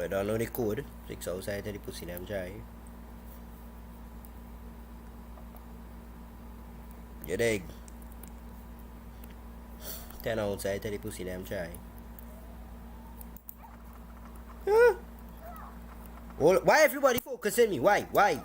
But I don't know the code. 6 outside to the pussy them dry. You dig? 10 outside to the pussy them dry. Huh? Well, why everybody focusing me? Why? Why?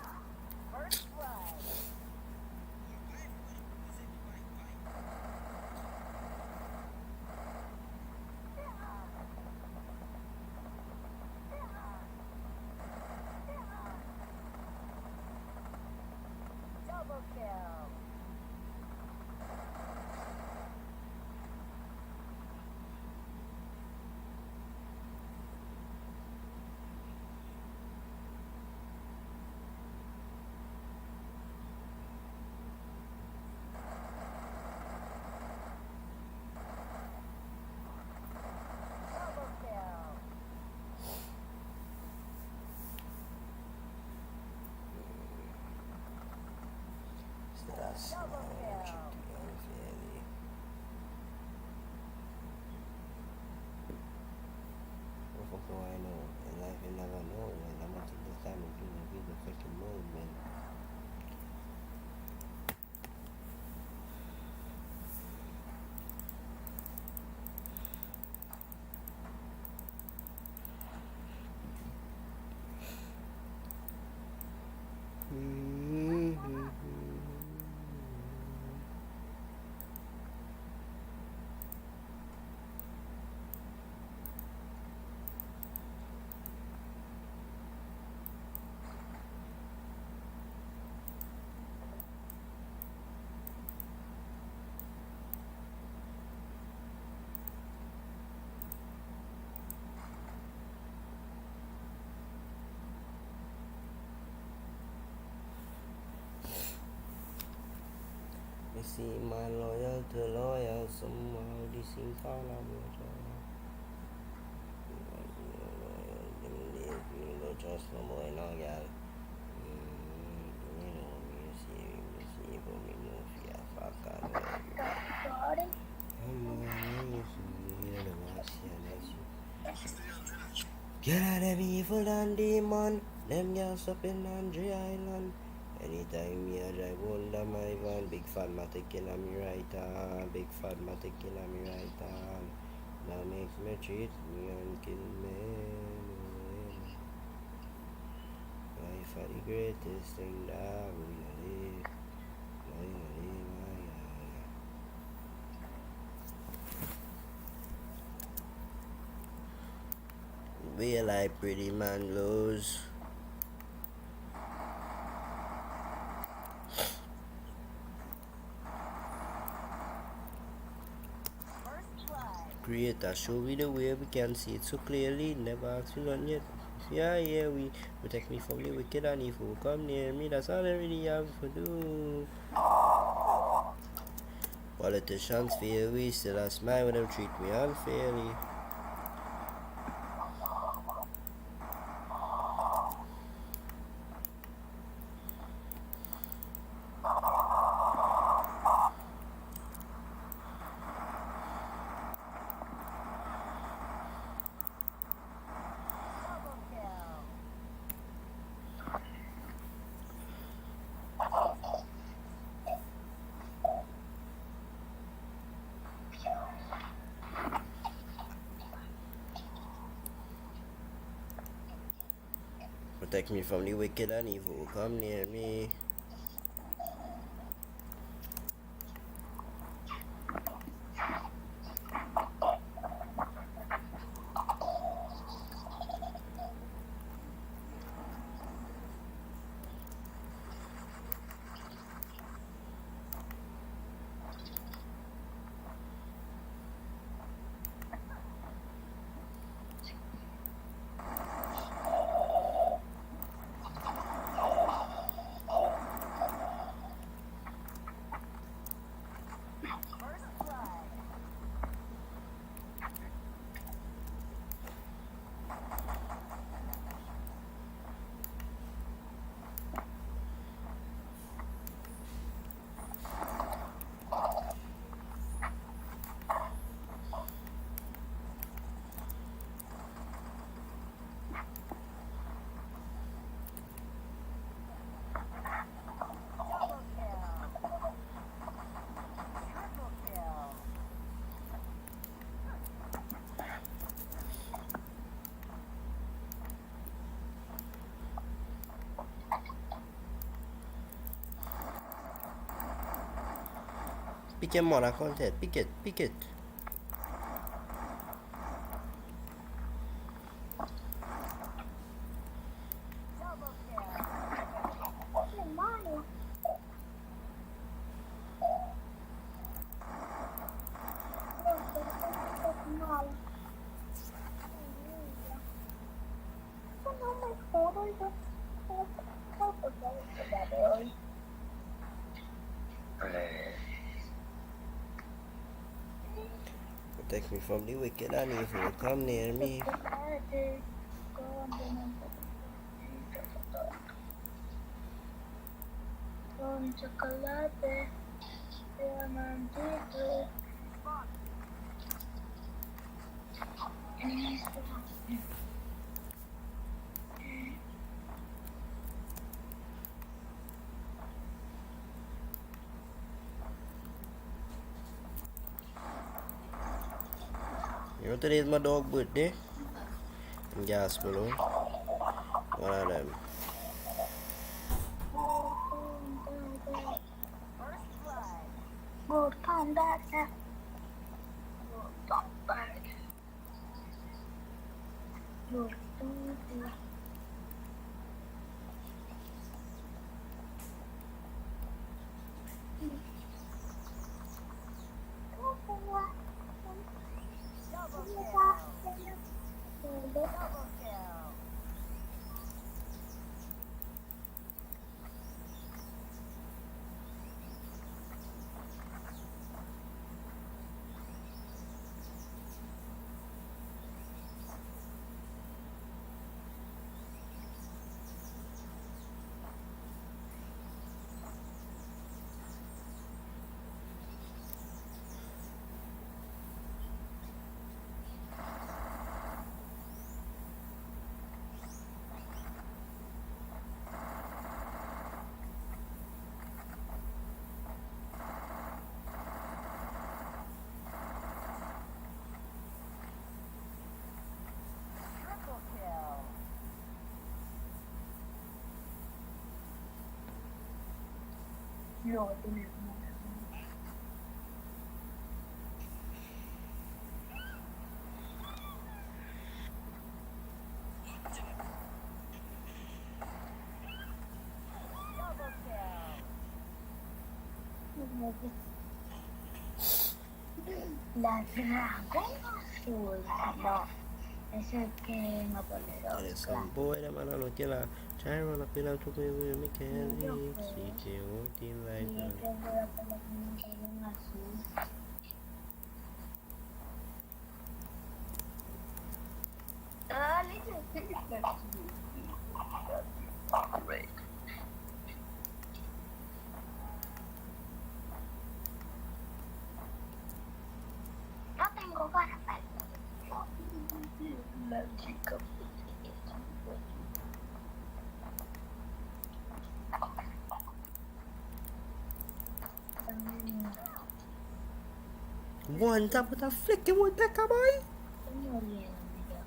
That's what do I know? In life you never know, man. I'm not taking the time to be the fucking mood, man. You see my loyal to loyal, somehow this thing call I'm you go trust no boy, no girl. You know, you see, but me no fear, fuck on. Get out of evil and demon, them girls up in Andre Island. Anytime me a drive under my van, big fat matic in a me right hand, big fat matic in a me right hand. That makes me treat me and kill me. Life are the greatest thing that we live. Be like pretty man lose. Creator, show me the way we can see it so clearly. Never ask me none yet. Yeah, we protect me from the wicked and evil. Come near me, that's all I really have to do. Politicians fail, we still a smile when them treat me unfairly. Protect me from the wicked and evil. Come near me. pick your mother content. Pick it. Pick it. Protect me from the wicked and evil. Come near me. Con chocolate, diamantito. You know today is my dog birthday. In gas below. One of them. Good, come back now. Good, come back. Good, come back. No, tiene la dragón azul, no, es el que no poderoso. There's some boy that man I know kill her. Try and run up in and took me with me can't leave. CK won't team like Y that. este voy a poner un dragón azul. Ah, listen, great. No tengo ganas para la chica. One tap with a flick and one pecker boy. Estoy muriendo ya.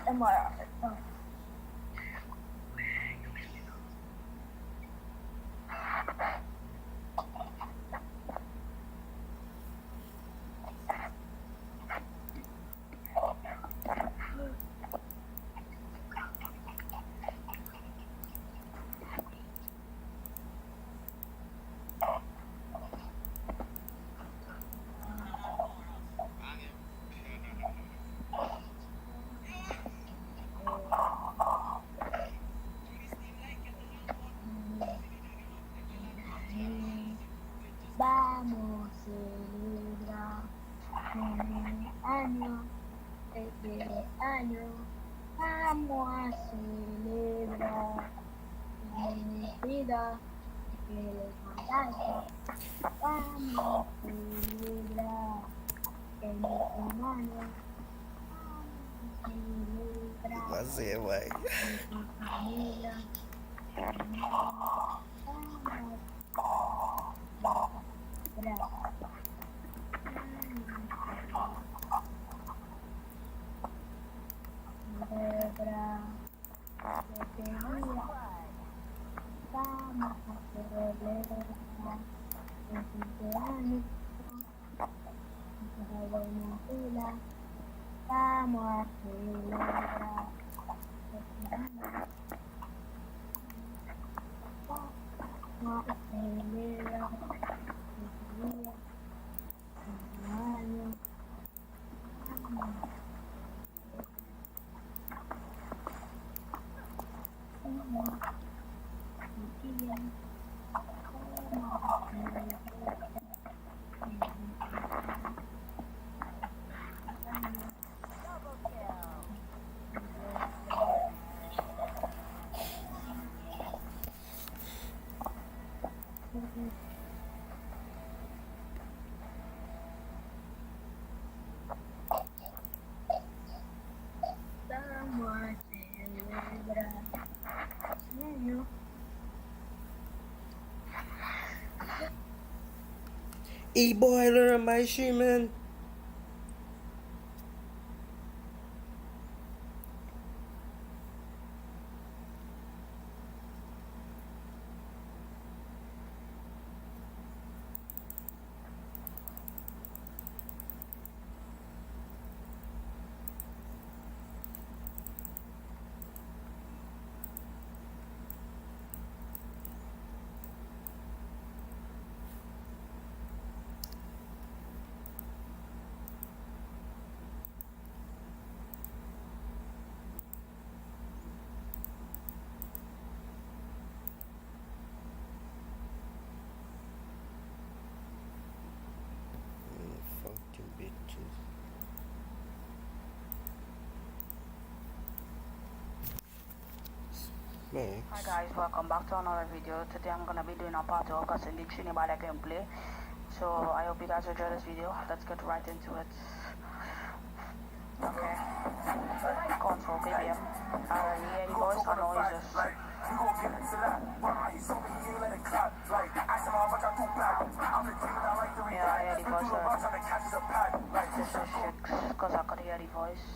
MRR. Vamos a celebrar cumpleaños, cumpleaños. Vamos a celebrar mi vida, que le mandaste. Vamos a celebrar el matrimonio. Vamos a celebrar Você, vai. mi familia. Vamos a celebrar. Vamos a celebrar. E-boiler on my shoe, man. Fucking bitches. Max. Hi guys, welcome back to another video. Today I'm gonna be doing a part 2 of Cassandra Trinidad gameplay. So I hope you guys enjoy this video. Let's get right into it. Okay. Console BBM. You hear the voice? I know it's just yeah, I hear the voice already. This is shit, cause I could hear the voice.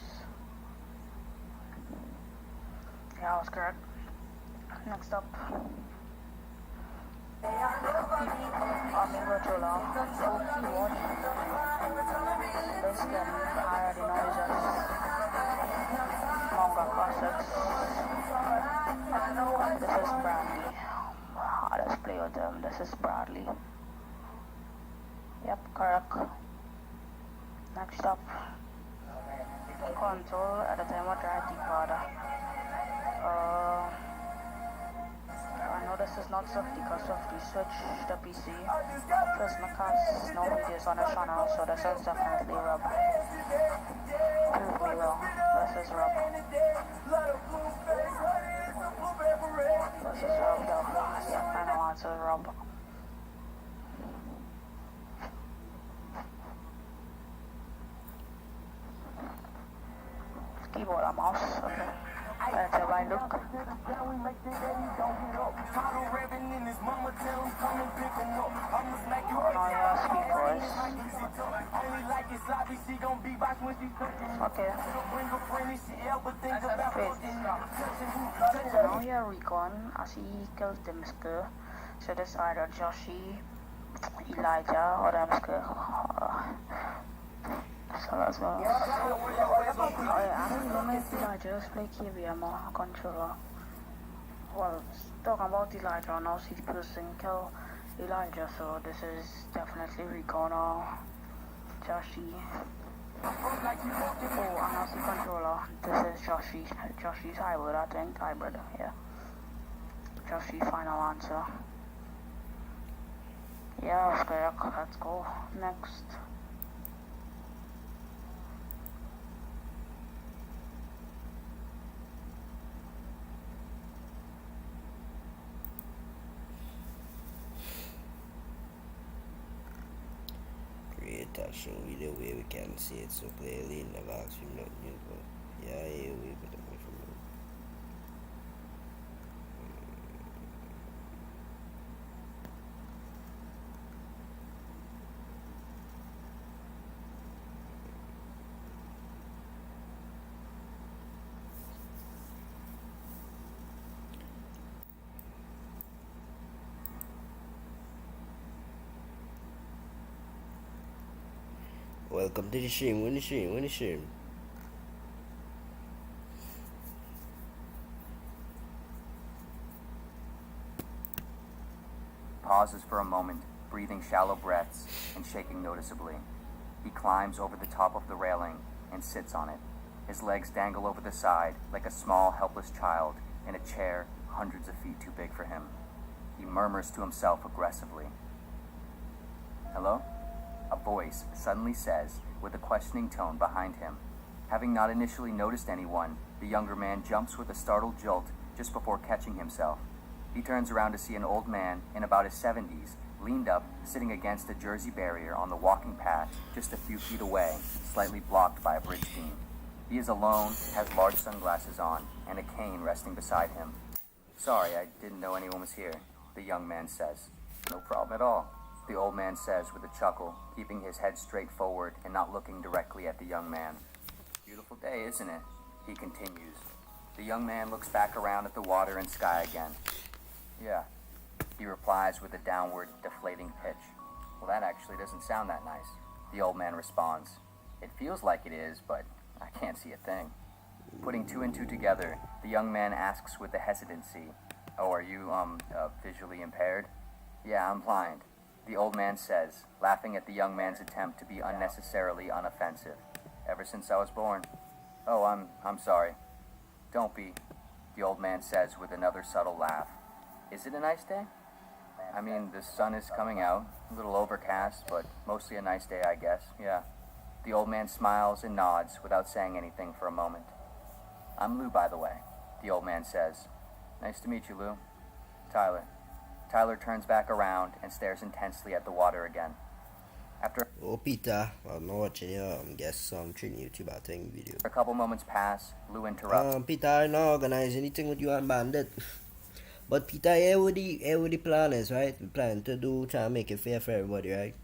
Yeah, I was correct. Next up, I'm in virtual law. Watch. This game, I already know is just manga classics. This is Bradley. Let's play with them. This is Bradley. Yep, correct. Next up, console at the time I tried the pada. I know this is not Softy because Softy switched the PC. Plus my cast no videos on the channel, so this is definitely Rob. Prove me wrong. This is Rob. This is Rob though. Yeah, I know it's Rob. Keyboard and mouse, okay. That's how I look. Oh no, yeah, sweet boys. Okay. Wait. Now yeah, recon. As he kills the Misker. So that's either Joshi, Elijah, or the Misker. So that's well. Oh yeah, I don't know if Elijah just play KVM controller. Well, talking about Elijah, now see the person kill Elijah, so this is definitely Recon or Joshi. Oh, and now see controller. This is Joshi's hybrid, I think. Hybrid, yeah. Joshi final answer. Yeah, okay, let's go. Next. Create action video where we can see it so clearly. Never ask him nothing, but yeah, we put them away from him. Welcome to the stream. When the stream. Pauses for a moment, breathing shallow breaths and shaking noticeably. He climbs over the top of the railing and sits on it. His legs dangle over the side like a small, helpless child in a chair hundreds of feet too big for him. He murmurs to himself aggressively. "Hello?" A voice suddenly says, with a questioning tone behind him. Having not initially noticed anyone, the younger man jumps with a startled jolt just before catching himself. He turns around to see an old man in about his 70s, leaned up, sitting against a Jersey barrier on the walking path just a few feet away, slightly blocked by a bridge beam. He is alone, has large sunglasses on, and a cane resting beside him. "Sorry, I didn't know anyone was here," the young man says. "No problem at all," the old man says with a chuckle, keeping his head straight forward and not looking directly at the young man. "Beautiful day, isn't it?" he continues. The young man looks back around at the water and sky again. "Yeah," he replies with a downward, deflating pitch. "Well, that actually doesn't sound that nice," the old man responds. "It feels like it is, but I can't see a thing." Putting two and two together, the young man asks with a hesitancy, "Oh, are you, visually impaired?" "Yeah, I'm blind," the old man says, laughing at the young man's attempt to be unnecessarily unoffensive. "Ever since I was born." "Oh, I'm sorry." "Don't be," the old man says with another subtle laugh. "Is it a nice day?" "I mean, the sun is coming out, a little overcast, but mostly a nice day, I guess, yeah." The old man smiles and nods without saying anything for a moment. "I'm Lou, by the way," the old man says. "Nice to meet you, Lou." "Tyler." Tyler turns back around and stares intensely at the water again. After Oh, Peter, I'm not watching guess some YouTube thing video. a couple moments pass, Lou interrupts. Peter, I not organize anything with you and Bandit. But Peter, here with the plan is, right? We plan to try and make it fair for everybody, right?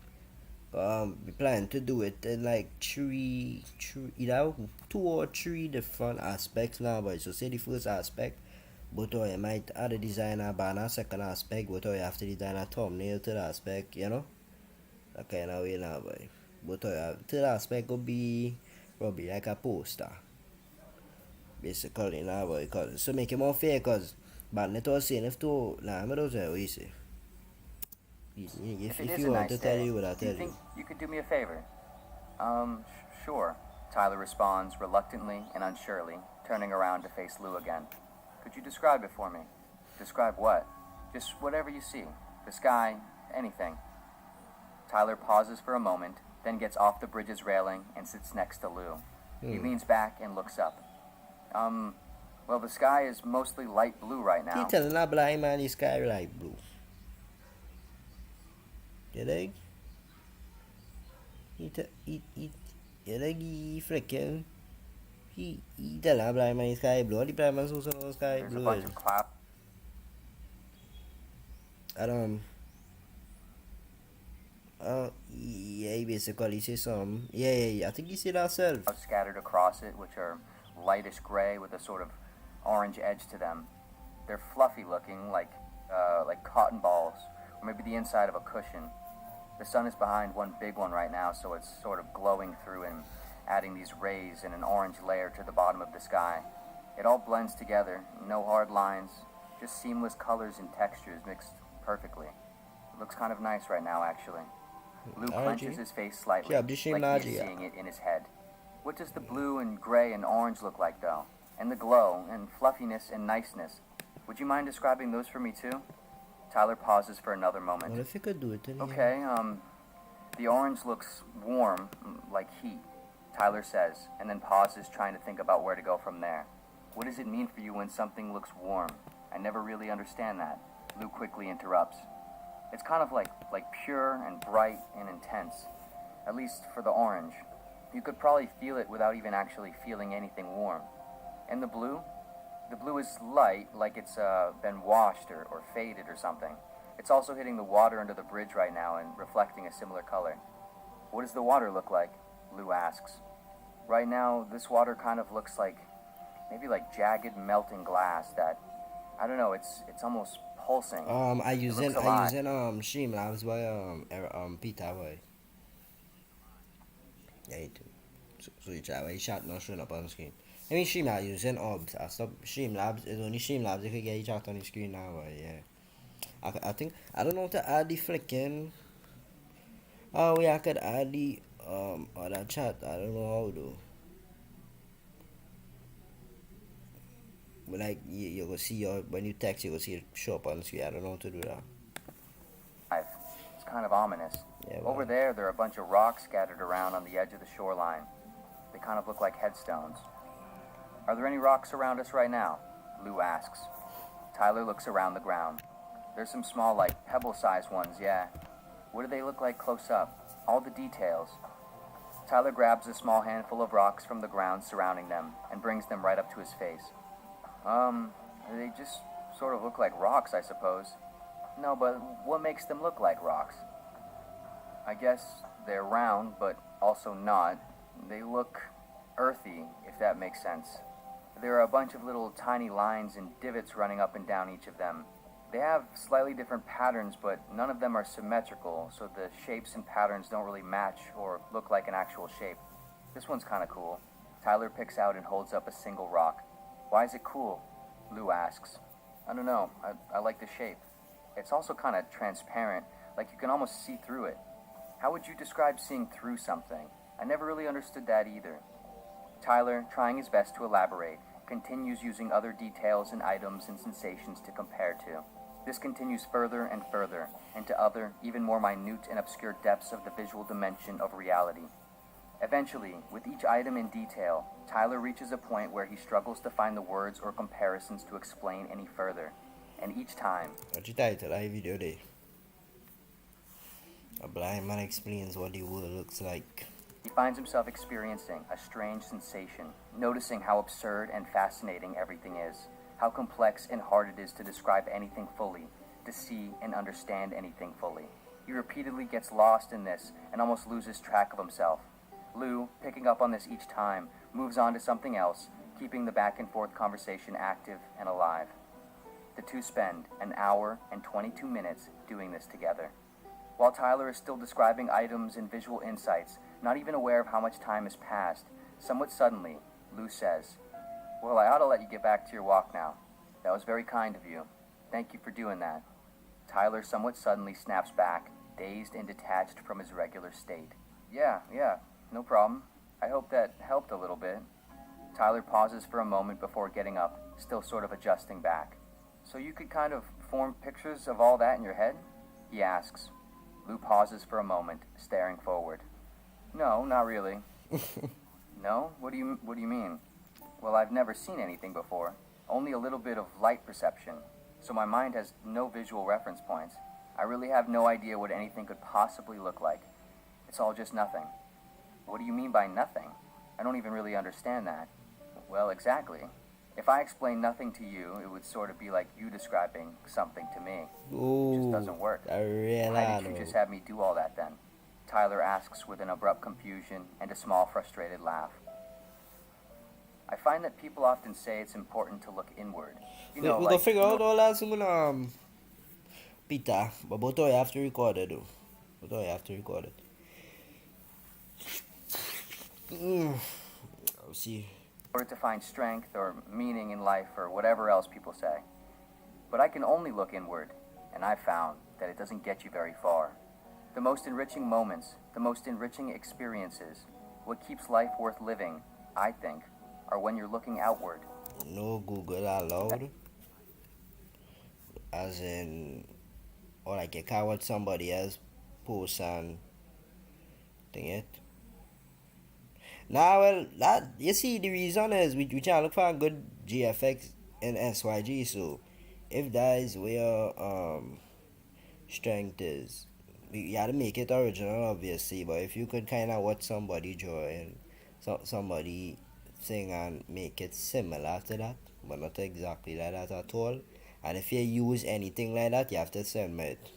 We plan to do it in like either 2 or 3 different aspects now, but so say the first aspect, but you might add a designer banner, second aspect, but you have to design a thumbnail to the aspect, you know? That kind of way now, boy. But third aspect could be probably like a poster. Basically, now, boy, cause so make it more fair, cause Bandit was saying if to, nah, I don't say what you say. If it is you a want nice to tell day, you what I do you tell think you. you could do me a favor? Sure, Tyler responds reluctantly and unsurely, turning around to face Lou again. "Could you describe it for me?" "Describe what?" "Just whatever you see. The sky, anything." Tyler pauses for a moment, then gets off the bridge's railing and sits next to Lou. He leans back and looks up. Well, the sky is mostly light blue right now." He telling a blind man the sky like blue. You dig? You dig, he freaking. He tell a blind man sky blue. The blind man so no sky There's a blue. bunch of clouds And yeah, he basically say some. Yeah. I think he said that self. scattered across it, which are lightish gray with a sort of orange edge to them. They're fluffy looking, like cotton balls, or maybe the inside of a cushion. The sun is behind one big one right now, so it's sort of glowing through and adding these rays in an orange layer to the bottom of the sky. It all blends together, no hard lines, just seamless colors and textures mixed perfectly. It looks kind of nice right now, actually. Lou clenches his face slightly, Yeah, like this he's shame seeing it in his head. What does the blue and gray and orange look like, though? And the glow and fluffiness and niceness? Would you mind describing those for me, too? Tyler pauses for another moment. What if you could do it? Okay, the orange looks warm, like heat, Tyler says, and then pauses, trying to think about where to go from there. What does it mean for you when something looks warm? I never really understand that. Lou quickly interrupts. It's kind of like pure and bright and intense, at least for the orange. You could probably feel it without even actually feeling anything warm. And the blue? The blue is light, like it's been washed or faded or something. It's also hitting the water under the bridge right now and reflecting a similar color. What does the water look like? Lou asks. Right now, this water kind of looks like, maybe like jagged melting glass that, I don't know, it's almost pulsing. I using Streamlabs by Peter boy. Yeah, it so you try shot not showing up on the screen. I mean Streamlabs using OBS. I stop Streamlabs. It's only Streamlabs you can get shot on the screen now. Yeah. I think I don't know how to add the flicking. Oh yeah, I could add the other chat. I don't know how though. But like you go see when you text you go see it show up on the screen. I don't know how to do that. It's kind of ominous. Yeah, Over there are a bunch of rocks scattered around on the edge of the shoreline. They kind of look like headstones. Are there any rocks around us right now? Lou asks. Tyler looks around the ground. There's some small, like, pebble-sized ones, yeah. What do they look like close up? All the details. Tyler grabs a small handful of rocks from the ground surrounding them and brings them right up to his face. They just sort of look like rocks, I suppose. No, but what makes them look like rocks? I guess they're round, but also not. They look earthy, if that makes sense. There are a bunch of little tiny lines and divots running up and down each of them. They have slightly different patterns, but none of them are symmetrical, so the shapes and patterns don't really match or look like an actual shape. This one's kind of cool. Tyler picks out and holds up a single rock. Why is it cool? Lou asks. I don't know. I like the shape. It's also kind of transparent, like you can almost see through it. How would you describe seeing through something? I never really understood that either. Tyler, trying his best to elaborate, continues using other details and items and sensations to compare to. This continues further and further into other, even more minute and obscure depths of the visual dimension of reality. Eventually, with each item in detail, Tyler reaches a point where he struggles to find the words or comparisons to explain any further. And each time... What's the title of the video there? A blind man explains what the world looks like. he finds himself experiencing a strange sensation, noticing how absurd and fascinating everything is, how complex and hard it is to describe anything fully, to see and understand anything fully. He repeatedly gets lost in this and almost loses track of himself. Lou, picking up on this each time, moves on to something else, keeping the back and forth conversation active and alive. The two spend an hour and 22 minutes doing this together. While Tyler is still describing items and visual insights, not even aware of how much time has passed, somewhat suddenly, Lou says, "Well, I ought to let you get back to your walk now. That was very kind of you. Thank you for doing that." Tyler somewhat suddenly snaps back, dazed and detached from his regular state. Yeah, no problem. I hope that helped a little bit." Tyler pauses for a moment before getting up, still sort of adjusting back. "So you could kind of form pictures of all that in your head?" he asks. Lou pauses for a moment, staring forward. "No, not really." "No? What do you mean?" "Well, I've never seen anything before. Only a little bit of light perception. So my mind has no visual reference points. I really have no idea what anything could possibly look like. It's all just nothing." "What do you mean by nothing? I don't even really understand that." Well, exactly. If I explain nothing to you, it would sort of be like you describing something to me. It just doesn't work. I real Why did you just have me do all that then? Tyler asks with an abrupt confusion and a small frustrated laugh. I find that people often say it's important to look inward. You know, we like, go figure out all that soon, Peter. But both of you have to record it though. Both of you have to record it. I'll see. in order to find strength or meaning in life or whatever else people say. But I can only look inward, and I've found that it doesn't get you very far. The most enriching moments, the most enriching experiences, what keeps life worth living, I think, are when you're looking outward. No Google allowed. As in, or like you can't watch somebody else post and thing it. Nah, well, that you see, the reason is we try to look for a good GFX in SYG. So if that is where strength is, you gotta make it original, obviously. But if you could kind of watch somebody draw and somebody sing and make it similar to that, but not exactly like that at all. And if you use anything like that, you have to send me it.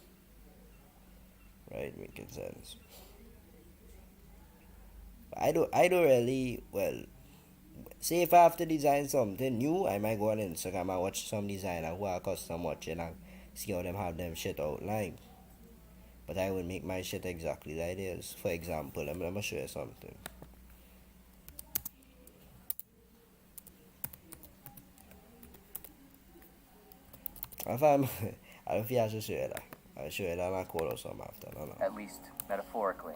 Right, making sense. I don't really, well, say if I have to design something new, I might go on Instagram and watch some designer who are custom watching and see how them have them shit outlined. But I will make my shit exactly like this. For example, let me show you something. If I'm, I don't think I should show you that. I'll show you that on a call or something after. No. At least metaphorically.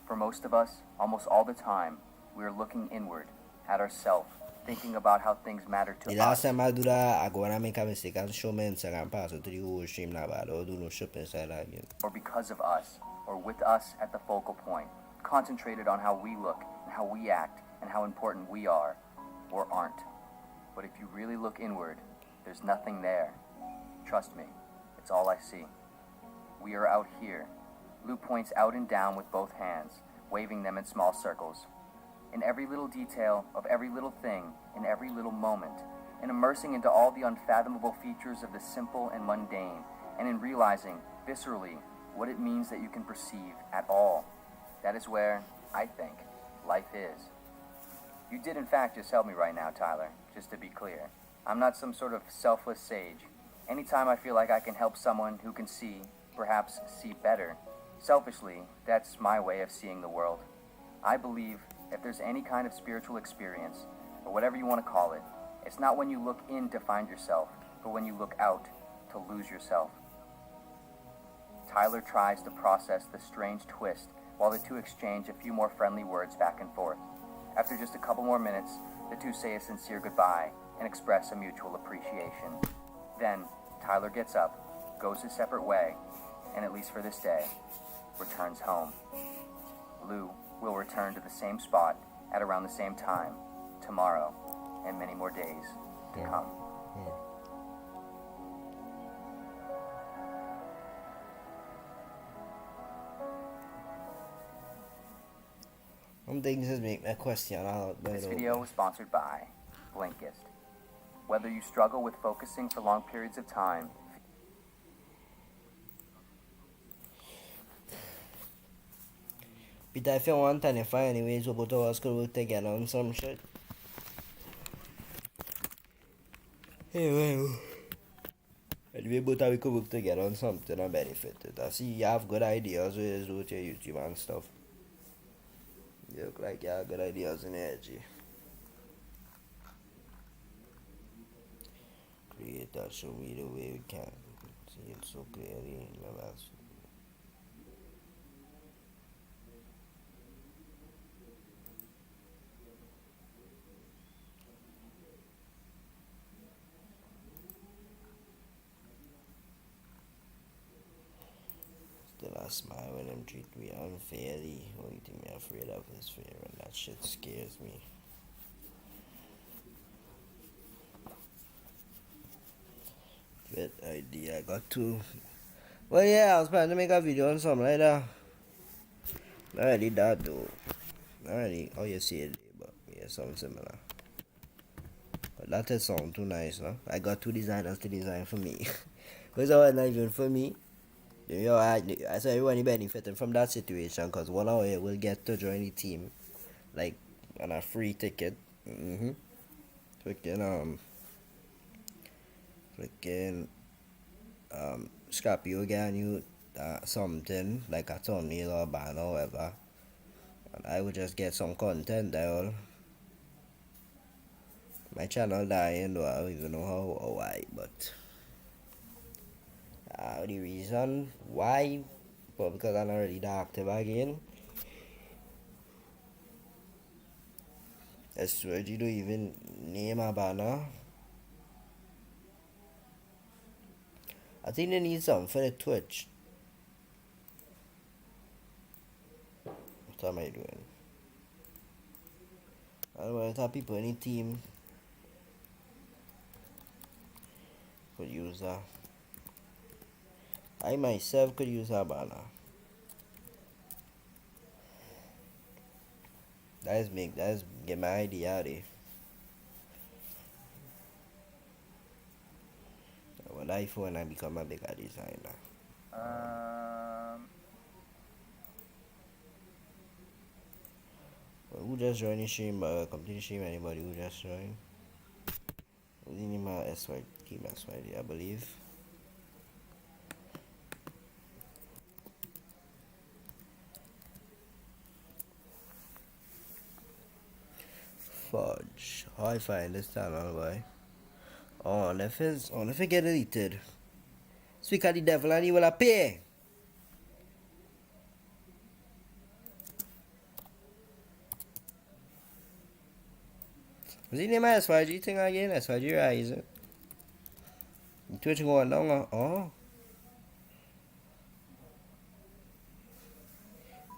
For most of us, almost all the time, we are looking inward, at ourselves, thinking about how things matter to The us. last time I do that, I go and I make a mistake and show my Instagram password to the whole stream now, but I don't do no shit inside that again. Or because of us, or with us at the focal point, concentrated on how we look, and how we act, and how important we are, or aren't. But if you really look inward, there's nothing there. Trust me, it's all I see. We are out here. Lou points out and down with both hands, waving them in small circles. In every little detail of every little thing, in every little moment, in immersing into all the unfathomable features of the simple and mundane, and in realizing, viscerally, what it means that you can perceive at all. That is where, I think, life is. You did in fact just help me right now, Tyler, just to be clear. I'm not some sort of selfless sage. Anytime I feel like I can help someone who can see, perhaps see better, selfishly, that's my way of seeing the world. I believe if there's any kind of spiritual experience, or whatever you want to call it, it's not when you look in to find yourself, but when you look out to lose yourself. Tyler tries to process the strange twist while the two exchange a few more friendly words back and forth. After just a couple more minutes, the two say a sincere goodbye and express a mutual appreciation. Then, Tyler gets up, goes his separate way, and at least for this day, returns home. Lou will return to the same spot at around the same time, tomorrow, and many more days to come. Some things just make me question out. This video was sponsored by Blinkist. Whether you struggle with focusing for long periods of time, But if you want and if I anyways, we both of us could work together on some shit. Anyway, we both of we could work together on something and benefit it. I see you have good ideas with your YouTube and stuff. You look like you have good ideas and energy. Create that, show me the way we can see it so clearly. Still I smile when them treat me unfairly. Only thing me afraid of is fear, and that shit scares me. Good idea, I got to. Well, yeah, I was planning to make a video on something like that. Not really that though. Not really how you see it, but yeah, something similar. That just sound too nice, no? I got 2 designers to design for me. But it's not even for me. You know, I saw everyone benefiting from that situation because one of you will get to join the team, like on a free ticket. Freaking Scrappy will get you something like a thumbnail or banner or whatever, and I would just get some content there. My channel dying though, I don't even know how or why, but the reason why, but because I'm already active again. I swear you don't even name a banner. I think they need something for the Twitch. What am I doing? I don't want to have people in the team could use that. I myself could use a banner. That's get my idea out there. When iPhone I become a bigger designer. Who just joined the stream? Complete stream. Anybody who just joined? Who's in my SY team SYD? I believe. Fudge. How I find this channel, boy? Oh, if it get deleted. Speak of the devil and he will appear. Was he name SYG thing again? SYG Rise. Twitch going down. Oh.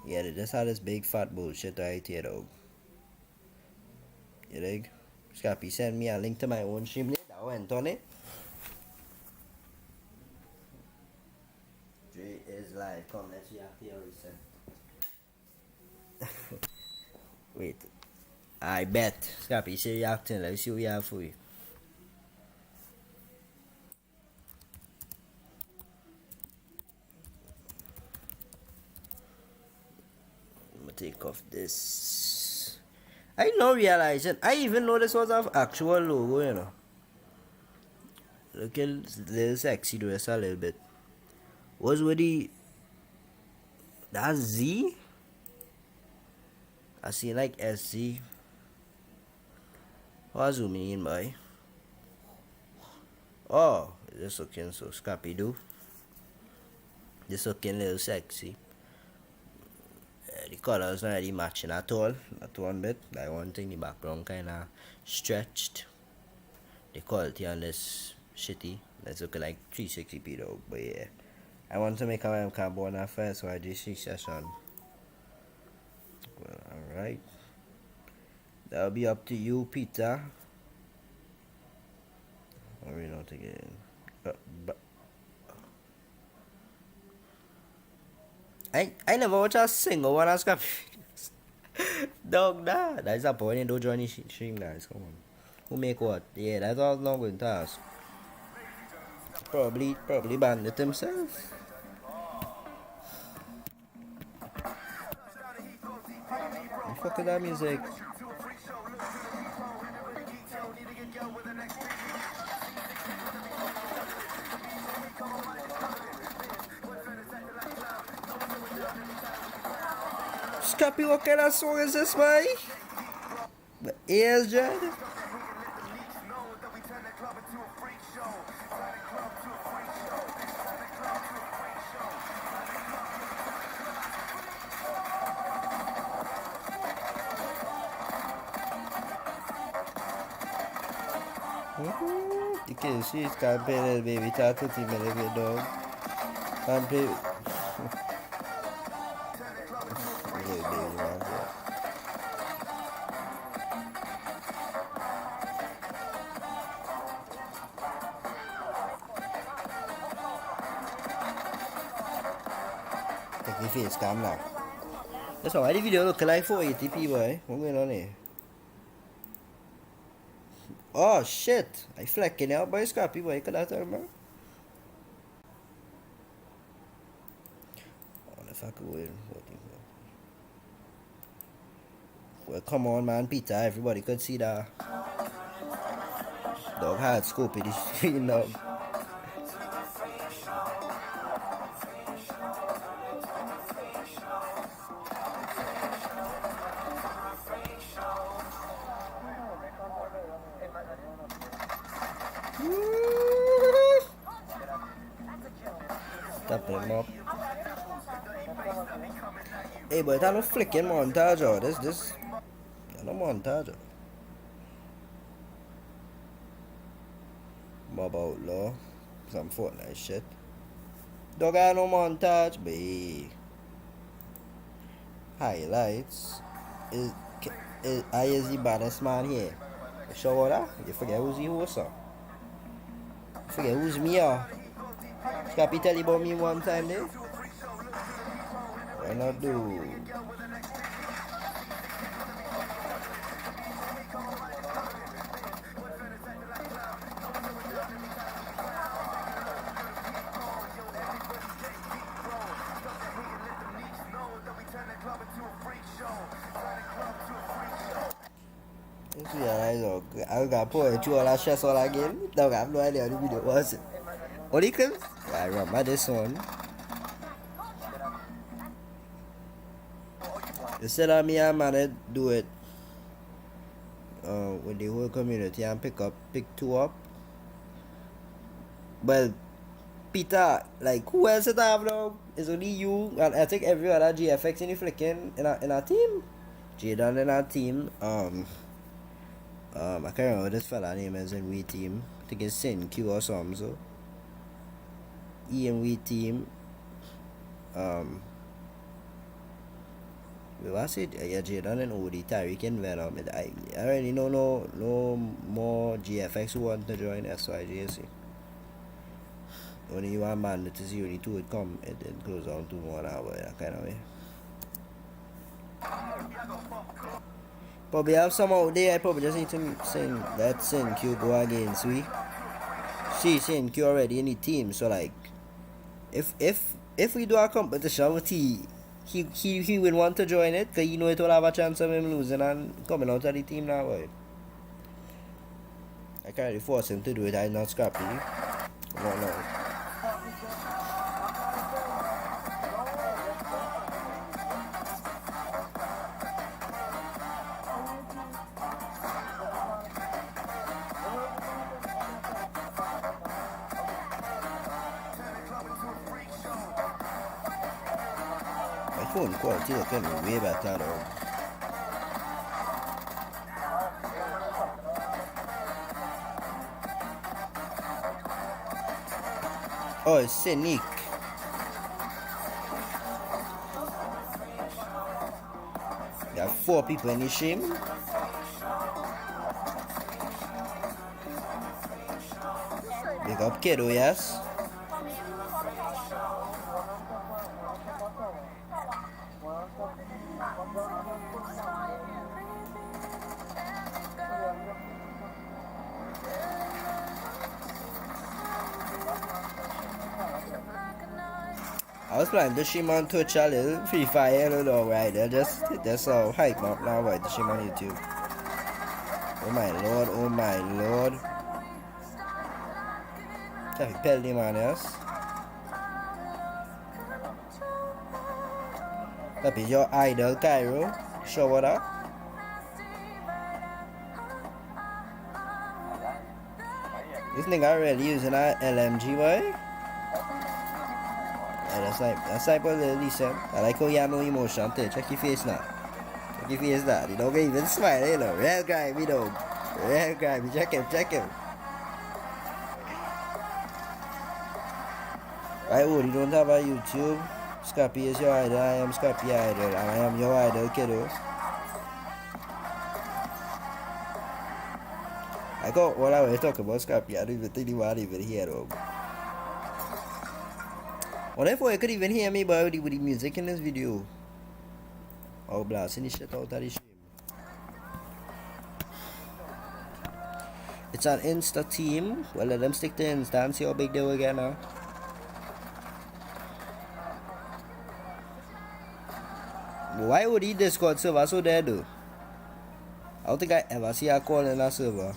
Yeah, they just had this big fat bullshit right here, dog. You dig? Scrappy sent me a link to my own stream later. I went on it. Dre is live. Come, let's react to your reset. Wait. I bet. Scrappy, say reacting. Let's see what we have for you. I'm gonna take off this. I did not realize it. I even know this was an actual logo, you know. Look at little sexy dress a little bit. What's with the... That's Z? I see like SC. What's zooming in, boy? Oh, this looking so scrappy do. This looking a little sexy. The colors not really matching at all. Not one bit. Like one thing, the background kinda stretched. The quality on this shitty. That's looking like 360p though. But yeah. I want to make a webcam on that first, so I do 6 session. Well, alright. That'll be up to you, Peter. Or we not again. I never watch a single one of Scrappy videos. Dog, nah. That's a point. Don't join the stream, guys. Come on. Who make what? Yeah, that's all not going to ask. Probably banned it himself. The fuck is that music? Scrappy, what kind of song is this, boy? The ears, Jed? You can see it's can't play little baby tattoo team a little bit, dog. Can't play. Little baby, man. Take the face cam now. That's why the video look like 480p, boy. What's going on here? Oh shit! I flecking out by Scrappy boy, could I tell me? Oh, if I could win. Well, come on, man, Peter. Everybody could see that. Dog had scope in the screen, dog. Tap him up. Hey, but I no flicking montage, oh. This. No montage. Mob Outlaw. Some Fortnite shit. Dog, I no montage, babe. Highlights. I is the baddest man here. You sure that? You forget who's the host, sir? You forget who's me, Scrappy tell you about me one time, there? Why not do? I got poetry all that stress all again. Dog, I have no idea what the video was. Only clips? Yeah, I remember this one. You said that me and man do it with the whole community and pick two up. Well, Peter, like who else it have now? It's only you and I think every other GFX in the flicking in our team. Jaden in our team. I can't remember what this fella name is in we team. I think it's Sin Q or something. So E and we team. We was it? Yeah, Jaden and Odie, Tyreek and Venom. I already know no more GFX who want to join SYJC. Only one man that is only two would come and then close down to 1 hour, that kind of way. Probably have some out there. I probably just need to send that send Q go against we. She send Q already in the team, so like if we do a competition with he will want to join it because he know it will have a chance of him losing and coming out of the team now. Boy. I can't really force him to do it. I'm not Scrappy. No. Phone quality looking way better though. Oh, it's Cynic. There are 4 people in the stream. Big up kiddo, yes. I was planning to stream on Twitch a little Free Fire, though, right? Just hype up now, right? To stream on YouTube. Oh my lord. Traffic penalty, man, yes? That is your idol, Cairo. Show what up. This nigga really using an LMG, boy. That's like a little decent. I like how you have no emotion. Check your face now. Check your face now. You don't even smile, you know. Real guy, me dog. Real guy, me check him. Right, you don't have a YouTube. Scrappy is your idol. I am Scrappy idol. And I am your idol, kiddo. I got what I was talking about Scrappy. I don't even think anyone even hear though. What if I could even hear me with the music in this video? Oh, blasting the shit out of the stream. It's an Insta team. Well, let them stick to Insta and see how big they will get now. Why would he Discord server so there though? I don't think I ever see a call in a server.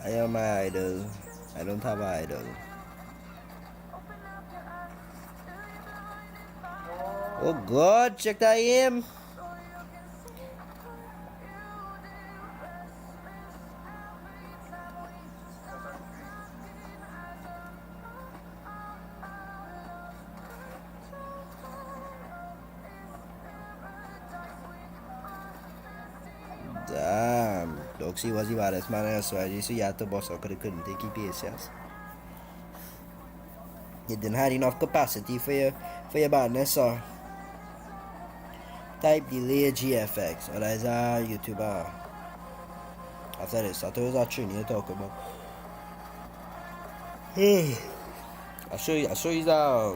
I am my idol. I don't have an idol. Oh God, check that aim. Damn. Doxy was the baddest man I saw. You see, you had to boss out because he couldn't take his pace, yes. You didn't have enough capacity for your badness, so type delay GFX. Or that is a YouTuber. After this, I thought it was a tune you talk about. I'll show you the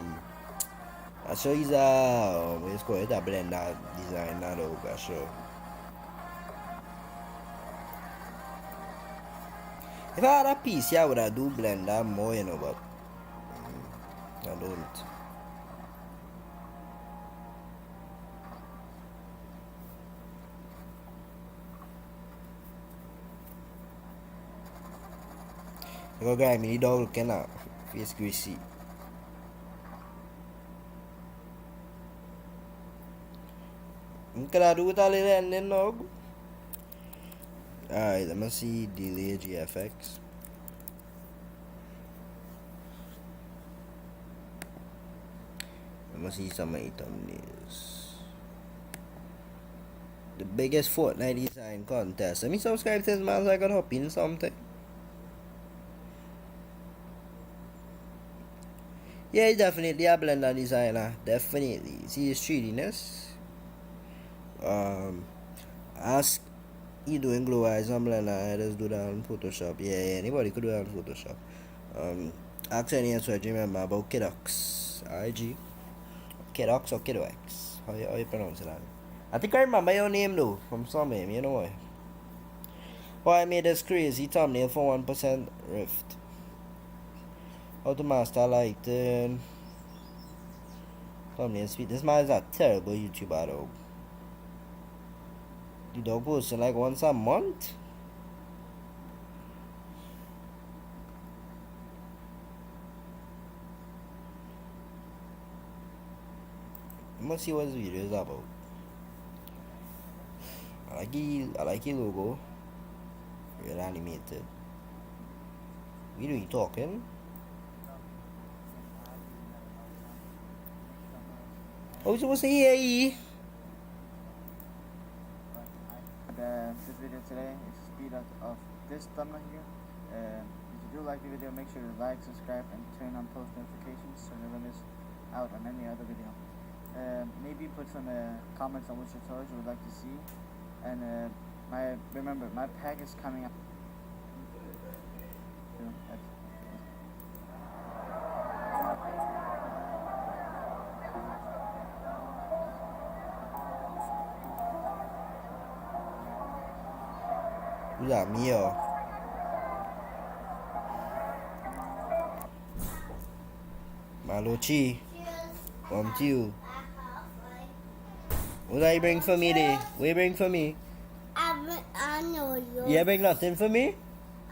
what is called a blender design now though, I'll show. If I had a PC, I would have do blender more, you know, but I don't. Look at me, the dog looking at face greasy. Can I do it a little ending dog? Alright, let me see delay GFX. Let me see some of the thumbnails. The biggest Fortnite design contest. Let me subscribe to this man so I can hop in something. Yeah, definitely a blender designer. Definitely. See his 3Dness. Ask you doing glow eyes on blender. I just do that on Photoshop. Yeah, anybody could do that on Photoshop. Ask any answer. Remember about Kidox. IG. Kidox or Kidox. How you pronounce that? I think I remember your name though from somewhere. You know why? Why I made this crazy thumbnail for 1% Rift. How to master lighting. Thumbnail speed. This man is a terrible YouTuber though. The dog posting like once a month. Let's see what this video is about. I like your logo. Real animated. We doing talking? Oh, you supposed to hear ye? This video today is speed up of this thumbnail here. If you do like the video, make sure to like, subscribe, and turn on post notifications so you never miss out on any other video. Maybe put some comments on which tutorials you would like to see. And remember, my pack is coming up. Who's that, me or? Maluchi. Come to you. What do you bring for me there? What you bring for me? I know you. You bring nothing for me?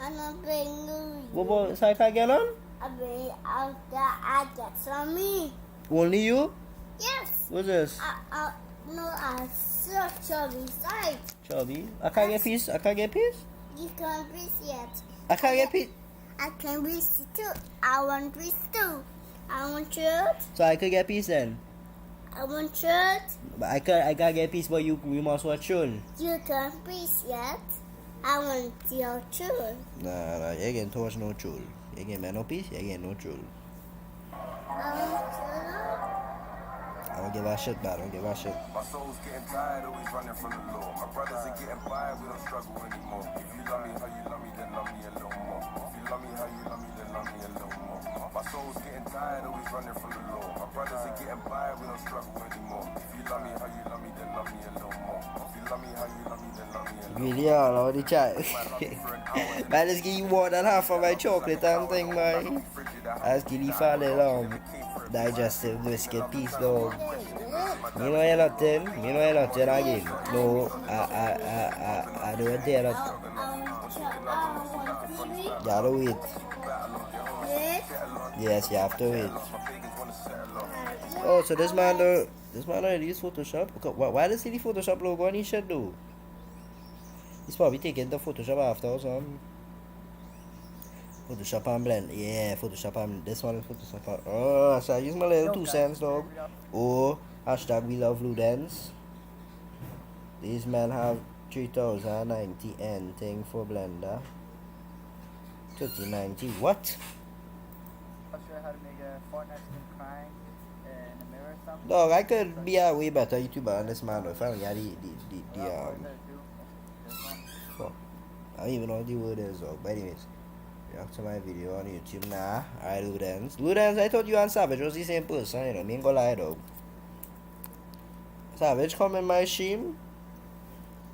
I don't bring you. What about side I get on? I bring out that I get some me. Only you? Yes. What's this? No, I saw chubby side. Chubby? I can't get piece? I can't get piece? You can't breathe yet. I can't get piece? I can breathe too. I want breathe too. I want shirt. So I could get piece then? I want shirt. But I can't get piece, but we must watch chun. You can't breathe yet. I want your shirt. Nah, you ain't touch no chul. You ain't man no piece, you ain't no chul. I don't give a shit, man. I don't give a shit. My soul's getting tired, always running from the law. My brothers are getting by, we don't struggle anymore. If you love me how you love me, then love me a little more. If you love me how you love me, then love me a little more. My soul's getting tired, always running from the law. My brothers are getting by, we don't struggle anymore. If you love me how you love me, then love me a little more. If you love me how you love me, then love me a little more. Really all on the chat. Might love me for an hour. Man, let's give you more than half of my chocolate and thing, boy. Let's give you for the digestive biscuit piece, dog. You know you're nothing. You know you're nothing again. No, I don't dare not. You have to wait. Yes, you have to wait. Oh, so this man already use Photoshop? Why does he use Photoshop logo on his shirt though? He's probably taking the Photoshop after or something. Photoshop and blend. Yeah, Photoshop and this one is Photoshop and, oh, so I use my little 2 cents, dog. Oh, hashtag we love Ludens. These men have 3090 N thing for blender. 3090, what? Not sure how to make a Fortnite skin crying in the mirror or something. Dog, I could be a way better YouTuber than this man if I only had fuck. I don't even know what the word is, dog. But anyways, react to my video on YouTube now. Alright, Ludens. Ludens, I thought you and Savage was the same person, you know. Me ain't gonna lie, dog. Savage come in my stream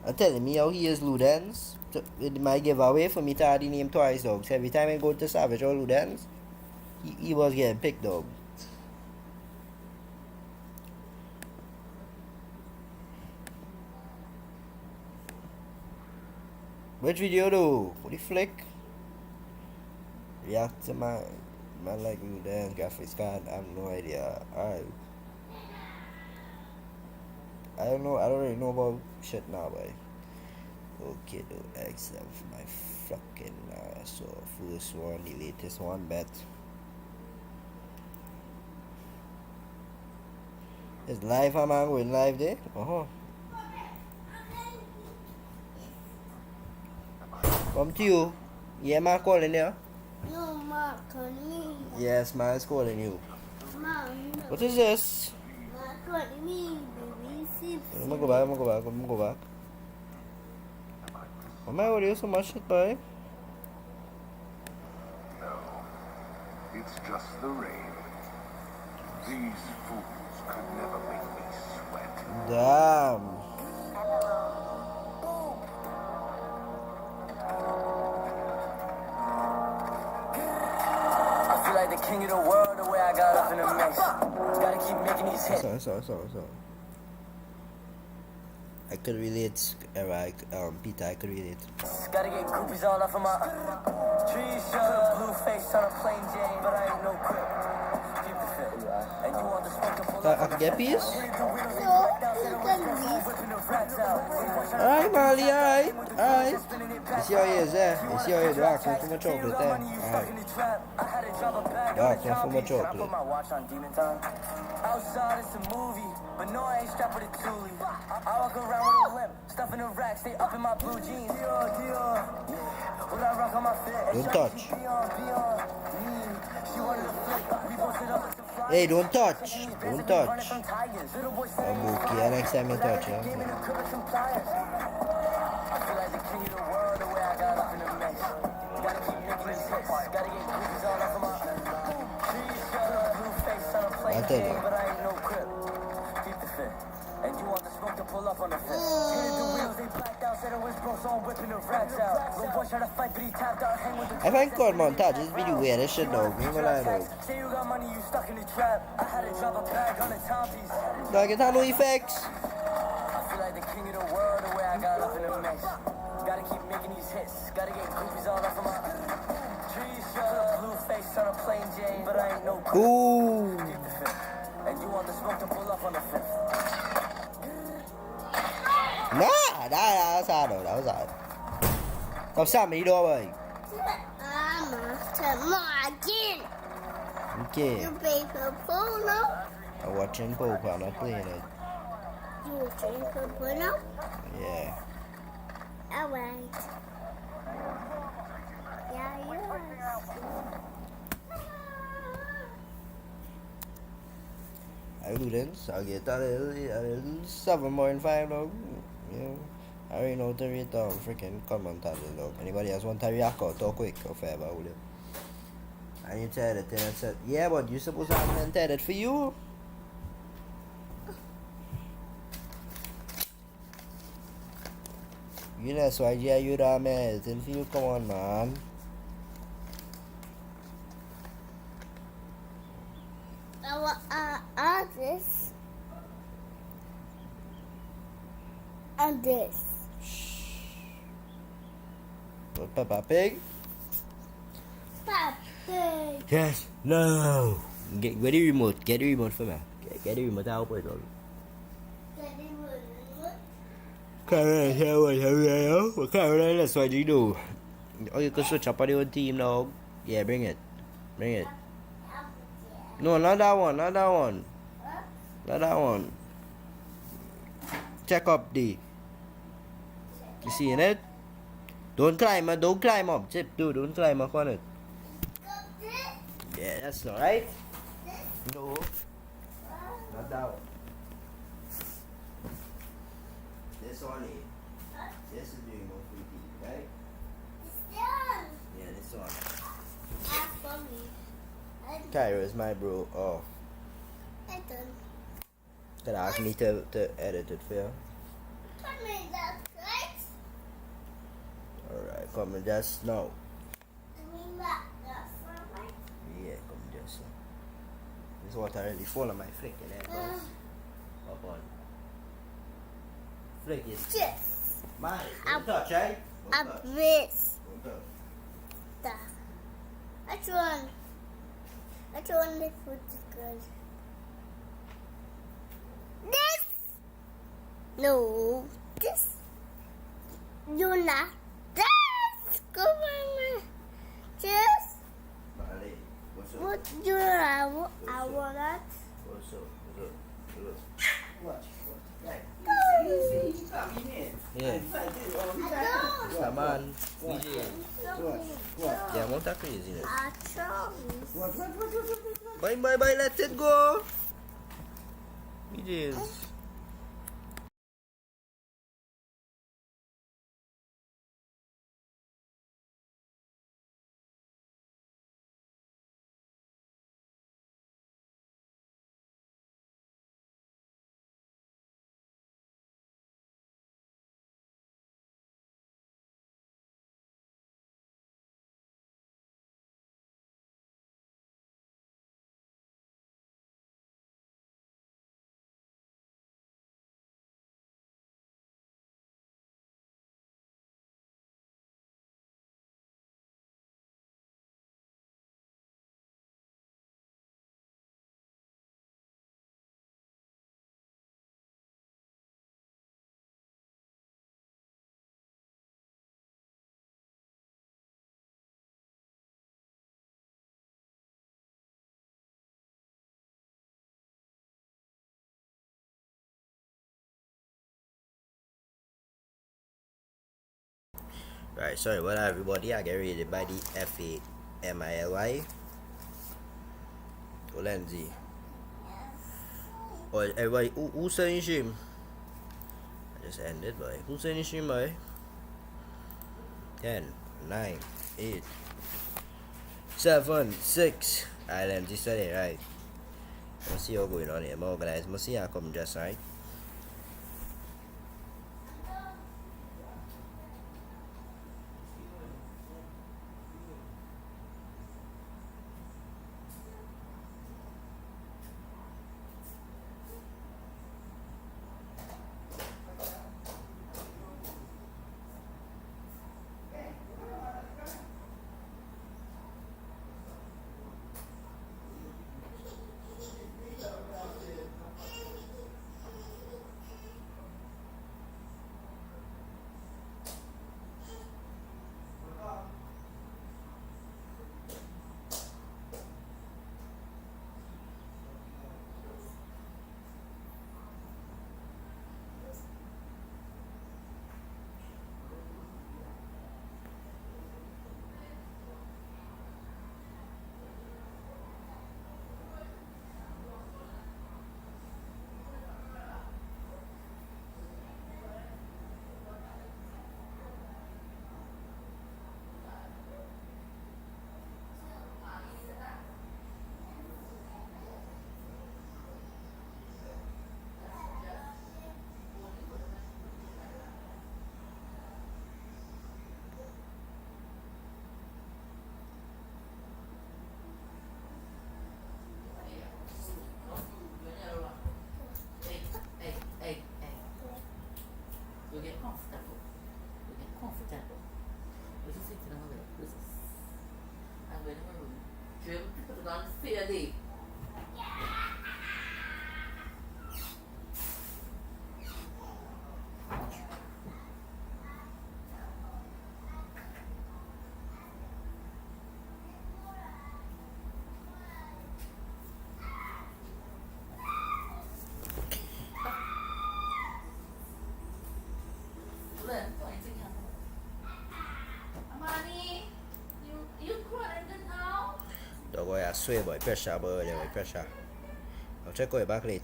and telling me how he is Ludens. With my giveaway for me to add the name twice, dog. So every time I go to Savage or Ludens, he was getting picked, dog. Which video though? What the flick? React to my like Ludens graphics card. I have no idea. Alright. I don't really know about shit now, boy. Okay, though, except for my fucking so first one, the latest one, bet. It's live, I'm going live there. Come to you. Yeah, man calling you. No, Mark, calling me. Yes, man is calling you. Mom, What is this? Mark calling me, baby. I'm gonna go back. Why am I audio so much shit, boy? No, it's just the rain. These fools could never make me sweat. Damn. I feel like the king of the world the way I got up in the mix. Gotta keep making these hits. Sorry. I could relate, Eric, Peter, I could relate. Gotta get groupies all off of my trees. Shut up, blue face on a plain Jane, but I ain't no crip. Keep the fit. And you want the smoke to pull up. I can get peace? No, you can leave. Alright, Marley, alright. You see how he is there? You see how he is rocking for my chocolate there? Alright. Rocking for my chocolate. My watch on demon time. Outside it's a movie, but no, I ain't strapped with a toolie. I walk around with a limp, stuff in the rack, stay up in my blue jeans. Dior. When I rock on my fit, Don't touch. She wanted to flip, we posted up with some fly. Hey, don't touch. Don't touch. I'm okay, next time you touch, yeah? I feel like the king of the world the way I got up in the mix. Gotta keep making these hits, gotta get groupies all off of my trees. Shut up, blue face on a plain Jane, but I ain't no crip. Keep the fit. And you want the smoke to pull up on the fifth. Hit the wheels, they blacked out, said it was broke, so I'm whipping the racks out. Little boy tried to fight, but he tapped out, hang with the I find called Montages video weird as shit, dog. Ain't gonna lie, dog. say you got money, you stuck in the trap. I had to drop a bag on the timepiece. Dog, it had no effects. I feel like the king of the world the way I got up in the mix. Gotta keep making these hits, gotta get groupies all off of my trees. Shut up, blue face on a plain Jane, but I ain't no crip. Ooh. Keep the fit. And you want the smoke to pull up on the fifth. Nah, that was hard, though. That was hard. Stop slamming the door, boy. I'm a again. Okay. You play for pool now? I'm watching poker, I'm not playing it. You drink for pool now? Yeah. Alright. Yeah, I do this. I'll get a little 7 more in 5, dog. You know, I already know to rate freaking Montages, dog. Anybody else want to react or talk quick or forever with it? And you tell it, and I said, yeah, but you supposed to have intended for you. You know, so you da man. Then you come on, man. This and this. What, Peppa Pig? Papa. Yes. No. Get the remote. Get the remote for me. Get the remote. I'll put it on. Caroline, that's what you do. Oh, you can switch up on your team now. Yeah, bring it. Bring it. No, not that one. Not that one. Not that one. Check up the. You seeing it? Don't climb up. Don't climb up. Chip, dude. Don't climb up on it. Yeah, that's alright. No. Not that one. This one here. This is doing more for you, right? Yeah, this one. Kyra is my bro. Oh. Could ask me to edit it for you. Alright, come just now. Yeah, come just now. This water really full of my freaking head, boss. Up on. Flick it. Yes. Mine. Don't touch, right? Don't touch. This. Don't touch. Which one? Which one the food is good? This. No. This. You not. This. Come on. This. Vale. What's up? What do I want? I want that. What's up? What's up? What? Right. Yeah. Come on. Yeah, I'm not craziness. Bye, let it go. BJ's. Right, sorry, what up, everybody? I get rated by the FAMILY. Olenzi. Oh, everybody, who's saying shame? I just ended, boy. Who's saying shame, boy? 10, 9, 8, 7, 6. Alright, just study, right? Let's see what's going on here. I'm organized. Let's see how come just right. Dopo è a suo poi pressure poi pressure. Non c'è come parli